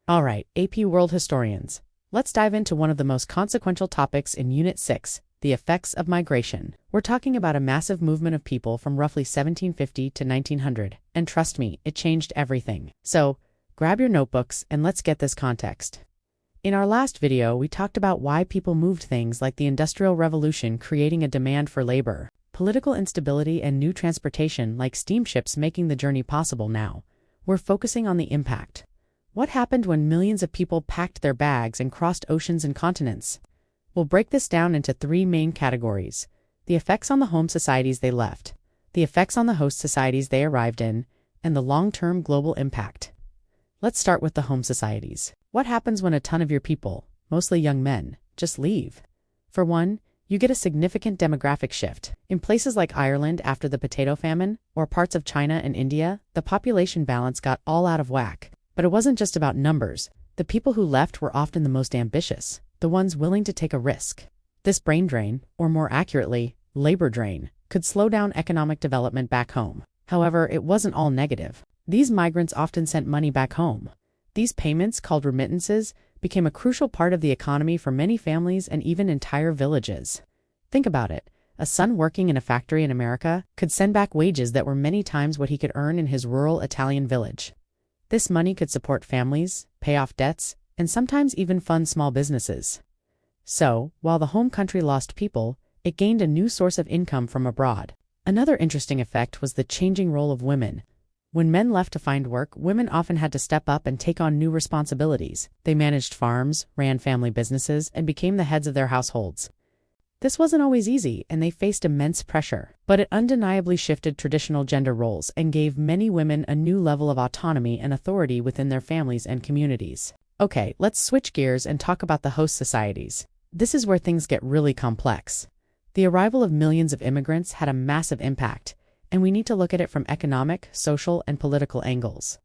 All right, AP World Historians. Let's dive into one of the most consequential topics in Unit 6, the effects of migration. We're talking about a massive movement of people from roughly 1750 to 1900, and trust me, it changed everything. So, grab your notebooks and let's get this context. In our last video, we talked about why people moved, things like the Industrial Revolution creating a demand for labor, political instability, and new transportation like steamships making the journey possible. Now, we're focusing on the impact. What happened when millions of people packed their bags and crossed oceans and continents? We'll break this down into three main categories: the effects on the home societies they left, the effects on the host societies they arrived in, and the long-term global impact. Let's start with the home societies. What happens when a ton of your people, mostly young men, just leave? For one, you get a significant demographic shift. In places like Ireland after the potato famine, or parts of China and India, the population balance got all out of whack. But it wasn't just about numbers. The people who left were often the most ambitious, the ones willing to take a risk. This brain drain, or more accurately, labor drain, could slow down economic development back home. However, it wasn't all negative. These migrants often sent money back home. These payments, called remittances, became a crucial part of the economy for many families and even entire villages. Think about it. A son working in a factory in America could send back wages that were many times what he could earn in his rural Italian village. This money could support families, pay off debts, and sometimes even fund small businesses. So, while the home country lost people, it gained a new source of income from abroad. Another interesting effect was the changing role of women. When men left to find work, women often had to step up and take on new responsibilities. They managed farms, ran family businesses, and became the heads of their households. This wasn't always easy, and they faced immense pressure, but it undeniably shifted traditional gender roles and gave many women a new level of autonomy and authority within their families and communities. Okay, let's switch gears and talk about the host societies. This is where things get really complex. The arrival of millions of immigrants had a massive impact, and we need to look at it from economic, social, and political angles.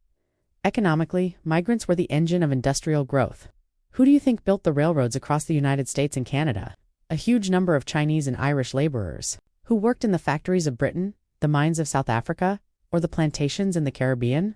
Economically, migrants were the engine of industrial growth. Who do you think built the railroads across the United States and Canada? A huge number of Chinese and Irish laborers, who worked in the factories of Britain, the mines of South Africa, or the plantations in the Caribbean.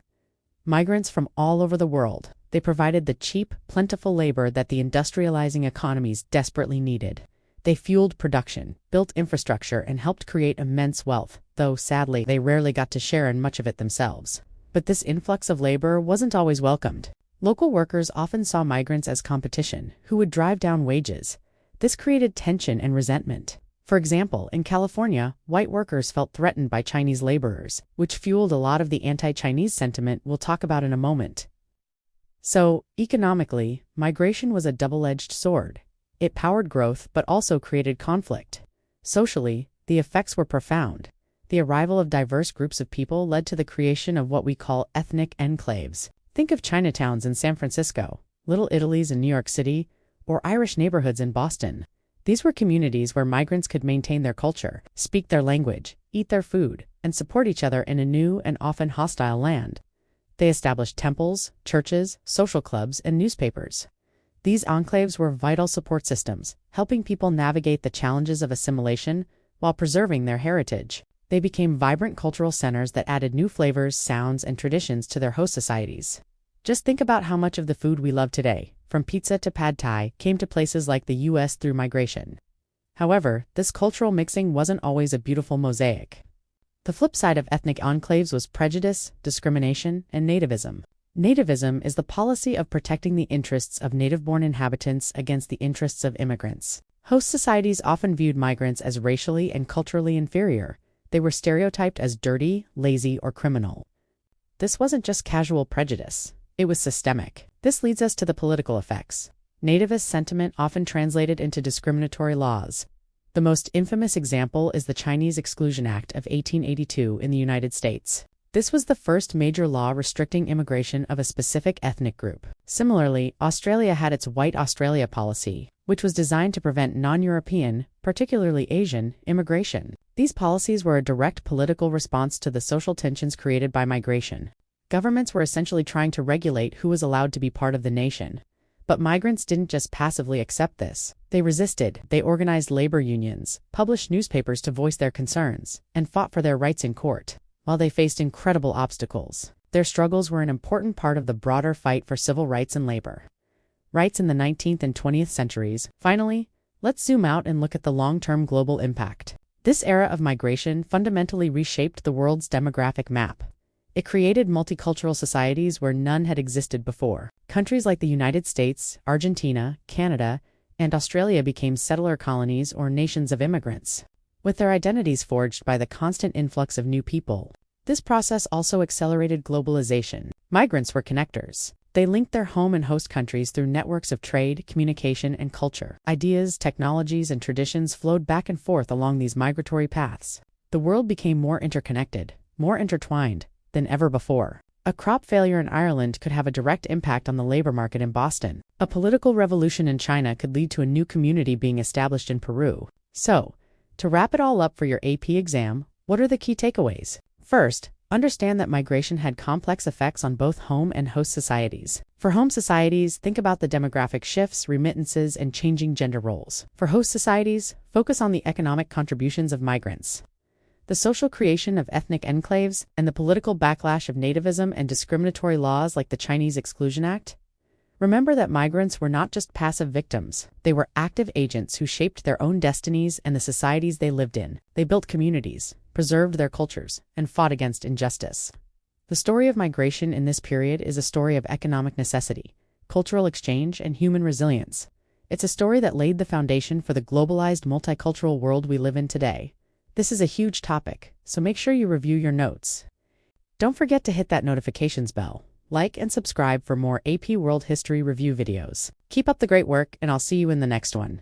Migrants from all over the world, they provided the cheap, plentiful labor that the industrializing economies desperately needed. They fueled production, built infrastructure, and helped create immense wealth, though sadly they rarely got to share in much of it themselves. But this influx of labor wasn't always welcomed. Local workers often saw migrants as competition, who would drive down wages. This created tension and resentment. For example, in California, white workers felt threatened by Chinese laborers, which fueled a lot of the anti-Chinese sentiment we'll talk about in a moment. So, economically, migration was a double-edged sword. It powered growth but also created conflict. Socially, the effects were profound. The arrival of diverse groups of people led to the creation of what we call ethnic enclaves. Think of Chinatowns in San Francisco, Little Italies in New York City, or Irish neighborhoods in Boston. These were communities where migrants could maintain their culture, speak their language, eat their food, and support each other in a new and often hostile land. They established temples, churches, social clubs, and newspapers. These enclaves were vital support systems, helping people navigate the challenges of assimilation while preserving their heritage. They became vibrant cultural centers that added new flavors, sounds, and traditions to their host societies. Just think about how much of the food we love today, from pizza to pad thai, came to places like the US through migration. However, this cultural mixing wasn't always a beautiful mosaic. The flip side of ethnic enclaves was prejudice, discrimination, and nativism. Nativism is the policy of protecting the interests of native-born inhabitants against the interests of immigrants. Host societies often viewed migrants as racially and culturally inferior. They were stereotyped as dirty, lazy, or criminal. This wasn't just casual prejudice. It was systemic. This leads us to the political effects. Nativist sentiment often translated into discriminatory laws. The most infamous example is the Chinese Exclusion Act of 1882 in the United States. This was the first major law restricting immigration of a specific ethnic group. Similarly, Australia had its White Australia policy, which was designed to prevent non-European, particularly Asian, immigration. These policies were a direct political response to the social tensions created by migration. Governments were essentially trying to regulate who was allowed to be part of the nation. But migrants didn't just passively accept this. They resisted, they organized labor unions, published newspapers to voice their concerns, and fought for their rights in court. While they faced incredible obstacles, Their struggles were an important part of the broader fight for civil rights and labor rights in the 19th and 20th centuries. Finally, let's zoom out and look at the long-term global impact. This era of migration fundamentally reshaped the world's demographic map. It created multicultural societies where none had existed before. Countries like the United States, Argentina, Canada, and Australia became settler colonies or nations of immigrants, with their identities forged by the constant influx of new people. This process also accelerated globalization. Migrants were connectors. They linked their home and host countries through networks of trade, communication, and culture. Ideas, technologies, and traditions flowed back and forth along these migratory paths. The world became more interconnected, more intertwined than ever before. A crop failure in Ireland could have a direct impact on the labor market in Boston. A political revolution in China could lead to a new community being established in Peru. So, to wrap it all up for your AP exam, what are the key takeaways? First, understand that migration had complex effects on both home and host societies. For home societies, think about the demographic shifts, remittances, and changing gender roles. For host societies, focus on the economic contributions of migrants, the social creation of ethnic enclaves, and the political backlash of nativism and discriminatory laws like the Chinese Exclusion Act. Remember that migrants were not just passive victims. They were active agents who shaped their own destinies and the societies they lived in. They built communities, preserved their cultures, and fought against injustice. The story of migration in this period is a story of economic necessity, cultural exchange, and human resilience. It's a story that laid the foundation for the globalized multicultural world we live in today. This is a huge topic, so make sure you review your notes. Don't forget to hit that notifications bell, like and subscribe for more AP World History review videos. Keep up the great work, and I'll see you in the next one.